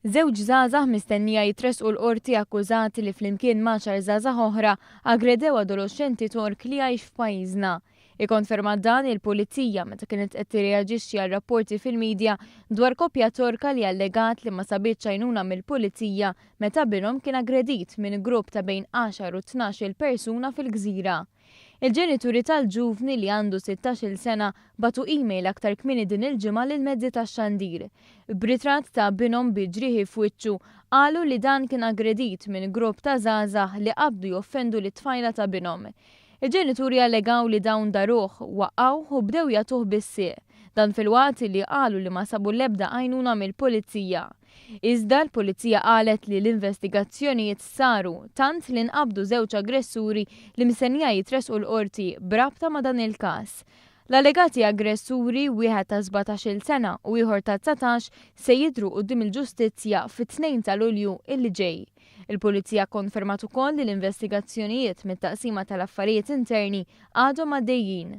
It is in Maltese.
Żewġ żgħażagħ mistennija jitresqu l-qorti akkużati li flimkien ma' xar żgħażagħ oħra aggredew adolescenti Tork li jgħix f'pajjiżna. Ikkonfermat dan il-Pulizija meta kienet qed tirreaġixxi għal rapporti fil-midja dwar koppja Torka li allegat li ma sabitx għajnuna mill-Pulizija meta binhom kien aggredit minn grupp ta' bejn 10 u 12 persuna fil-Gżira. Il-ġenituri tal-ġuvni li għandu 16 sena batu email aktar kmini din il-ġimgħa lil mezzi tax-xandir. B'ritratt ta' binhom bi ġrieħi f'wiċċu qalu li dan kien aggredit minn grupp ta' żgħażagħ li qabdu joffendu lit-tfajla ta' binhom. Il-ġenituri allegaw li dawn daruh waqgħu u bdew jagħtuh bis-sieq. Dan fil-waqt li qalu li ma sabu l-ebda għajnuna mill-Pulizija. Iżda l-Pulizija qalet li l-investigazzjonijiet saru tant li nqabdu żewġ aggressuri li mistennija jitresqu l-qorti brabta ma' dan il-każ. L-allegati aggressuri wieħed ta' 17-il sena u ieħor ta' 19 se jidhru quddiem il-ġustizzja fit-2 ta' Lulju illi ġej. Il-Pulizija konfermat ukoll li l-investigazzjonijiet mit-taqsima tal-affarijiet interni għadhom għaddejjin.